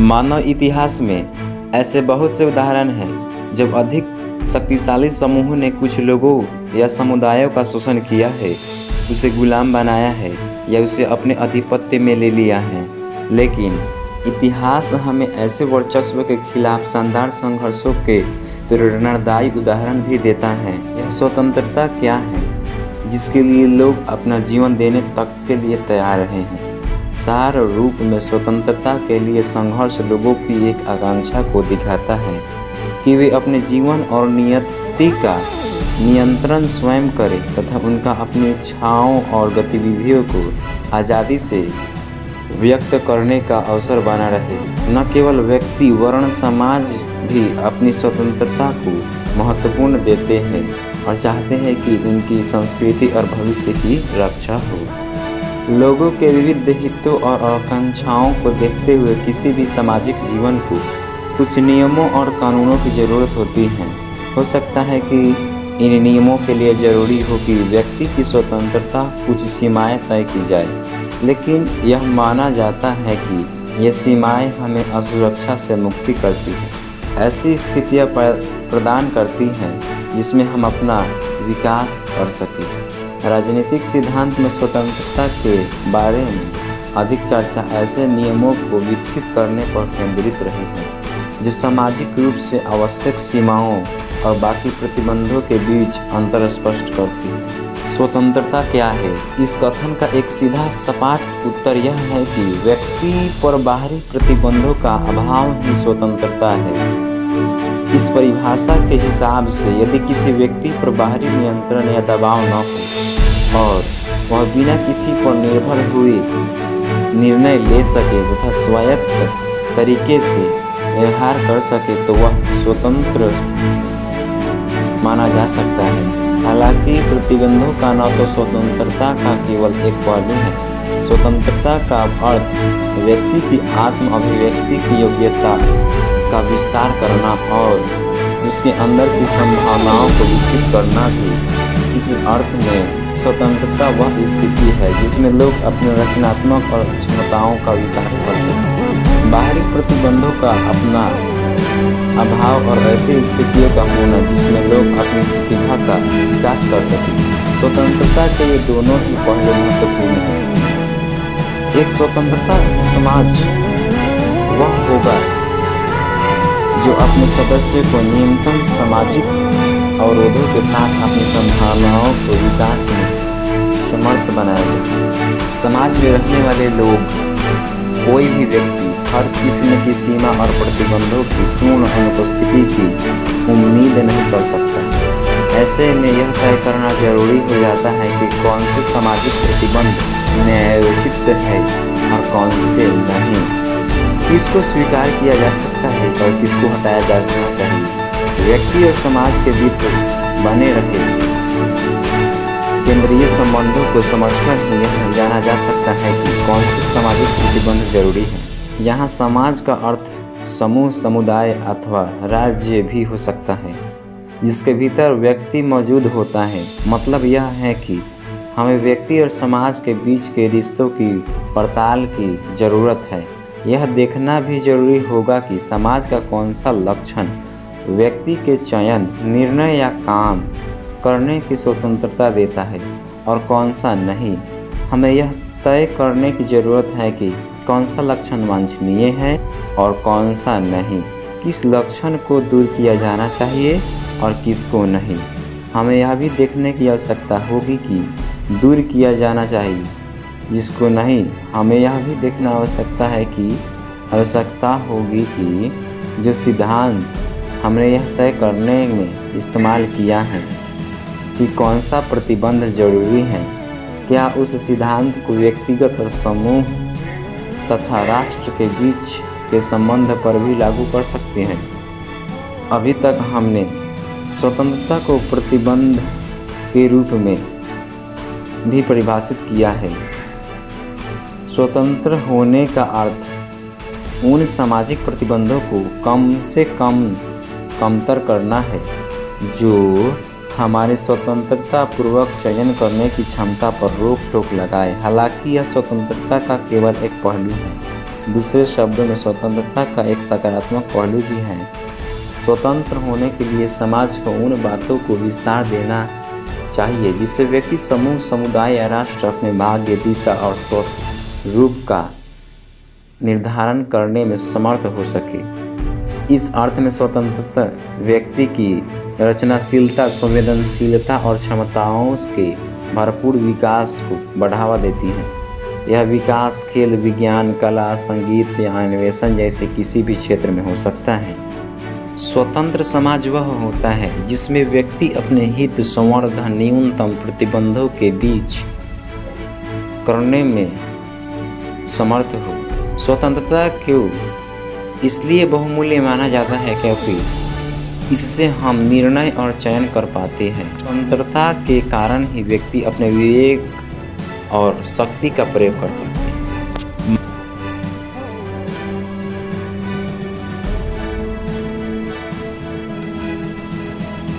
मानव इतिहास में ऐसे बहुत से उदाहरण हैं जब अधिक शक्तिशाली समूहों ने कुछ लोगों या समुदायों का शोषण किया है, उसे गुलाम बनाया है या उसे अपने आधिपत्य में ले लिया है। लेकिन इतिहास हमें ऐसे वर्चस्व के खिलाफ शानदार संघर्षों के प्रेरणादायी उदाहरण भी देता है। यह स्वतंत्रता क्या है जिसके लिए लोग अपना जीवन देने तक के लिए तैयार रहे हैं। सार रूप में स्वतंत्रता के लिए संघर्ष लोगों की एक आकांक्षा को दिखाता है कि वे अपने जीवन और नियति का नियंत्रण स्वयं करें तथा उनका अपनी इच्छाओं और गतिविधियों को आज़ादी से व्यक्त करने का अवसर बना रहे। न केवल व्यक्ति वर्ण समाज भी अपनी स्वतंत्रता को महत्वपूर्ण देते हैं और चाहते हैं कि उनकी संस्कृति और भविष्य की रक्षा हो। लोगों के विविध हितों और आकांक्षाओं को देखते हुए किसी भी सामाजिक जीवन को कुछ नियमों और कानूनों की ज़रूरत होती है। हो सकता है कि इन नियमों के लिए ज़रूरी हो कि व्यक्ति की स्वतंत्रता कुछ सीमाएं तय की जाए, लेकिन यह माना जाता है कि ये सीमाएं हमें असुरक्षा से मुक्ति करती हैं। ऐसी स्थितियां प्रदान करती हैं जिसमें हम अपना विकास कर सकें। राजनीतिक सिद्धांत में स्वतंत्रता के बारे में अधिक चर्चा ऐसे नियमों को विकसित करने पर केंद्रित रही है जो सामाजिक रूप से आवश्यक सीमाओं और बाकी प्रतिबंधों के बीच अंतर स्पष्ट करती है। स्वतंत्रता क्या है? इस कथन का एक सीधा सपाट उत्तर यह है कि व्यक्ति पर बाहरी प्रतिबंधों का अभाव ही स्वतंत्रता है। इस परिभाषा के हिसाब से यदि किसी व्यक्ति पर बाहरी नियंत्रण या दबाव न हो और वह बिना किसी पर निर्भर हुए निर्णय ले सके तथा स्वायत्त तरीके से व्यवहार कर सके तो वह स्वतंत्र माना जा सकता है। हालांकि प्रतिबंधों का न तो स्वतंत्रता का केवल एक पहलू है। स्वतंत्रता का अर्थ व्यक्ति की आत्म अभिव्यक्ति की योग्यता का विस्तार करना और उसके अंदर की संभावनाओं को विकसित करना भी। इस अर्थ में स्वतंत्रता वह स्थिति है जिसमें लोग अपने रचनात्मक और क्षमताओं का विकास कर सकें। बाहरी प्रतिबंधों का अपना अभाव और ऐसी स्थितियों का होना जिसमें लोग अपनी प्रतिभा का विकास कर सकें। स्वतंत्रता के ये दोनों ही पहलू महत्वपूर्ण हैं। एक स्वतंत्रता समाज वह होगा जो अपने सदस्य को न्यूनतम सामाजिक अवरोधों के साथ अपनी संभावनाओं को विकास में समर्थ बनाएगा। समाज में रहने वाले लोग, कोई भी व्यक्ति हर किस्म की सीमा और प्रतिबंधों की पूर्ण अनुपस्थिति की उम्मीद नहीं कर सकता। ऐसे में यह तय करना जरूरी हो जाता है कि कौन से सामाजिक प्रतिबंध न्यायोचित है और कौन से नहीं, किसको स्वीकार किया जा सकता है और किसको हटाया जाना चाहिए। व्यक्ति और समाज के बीच बने रहे केंद्रीय संबंधों को समझकर ही यह जाना जा सकता है कि कौन से सामाजिक प्रतिबंध जरूरी है। यहाँ समाज का अर्थ समूह, समुदाय अथवा राज्य भी हो सकता है जिसके भीतर व्यक्ति मौजूद होता है। मतलब यह है कि हमें व्यक्ति और समाज के बीच के रिश्तों की पड़ताल की ज़रूरत है। यह देखना भी जरूरी होगा कि समाज का कौन सा लक्षण व्यक्ति के चयन, निर्णय या काम करने की स्वतंत्रता देता है और कौन सा नहीं। हमें यह तय करने की ज़रूरत है कि कौन सा लक्षण वांछनीय है और कौन सा नहीं, किस लक्षण को दूर किया जाना चाहिए और किसको नहीं। हमें यह भी देखने की आवश्यकता होगी कि दूर किया जाना चाहिए जिसको नहीं। हमें यह भी देखना आवश्यकता होगी कि जो सिद्धांत हमने यह तय करने में इस्तेमाल किया है कि कौन सा प्रतिबंध जरूरी है, क्या उस सिद्धांत को व्यक्तिगत और समूह तथा राष्ट्र के बीच के संबंध पर भी लागू कर सकते हैं। अभी तक हमने स्वतंत्रता को प्रतिबंध के रूप में भी परिभाषित किया है। स्वतंत्र होने का अर्थ उन सामाजिक प्रतिबंधों को कम से कमतर करना है जो हमारी स्वतंत्रता पूर्वक चयन करने की क्षमता पर रोक टोक लगाए। हालांकि यह स्वतंत्रता का केवल एक पहलू है दूसरे शब्दों में स्वतंत्रता का एक सकारात्मक पहलू भी है। स्वतंत्र होने के लिए समाज को उन बातों को विस्तार देना चाहिए जिससे व्यक्ति, समूह, समुदाय या राष्ट्र अपने भाग्य, दिशा और स्वरूप का निर्धारण करने में समर्थ हो सके। इस अर्थ में स्वतंत्रता व्यक्ति की रचनाशीलता, संवेदनशीलता और क्षमताओं के भरपूर विकास को बढ़ावा देती है। यह विकास खेल, विज्ञान, कला, संगीत या अन्वेषण जैसे किसी भी क्षेत्र में हो सकता है। स्वतंत्र समाज वह होता है जिसमें व्यक्ति अपने हित संवर्धन न्यूनतम प्रतिबंधों के बीच करने में समर्थ हो। स्वतंत्रता को इसलिए बहुमूल्य माना जाता है क्योंकि इससे हम निर्णय और चयन कर पाते हैं। स्वतंत्रता के कारण ही व्यक्ति अपने विवेक और शक्ति का प्रयोग करता है।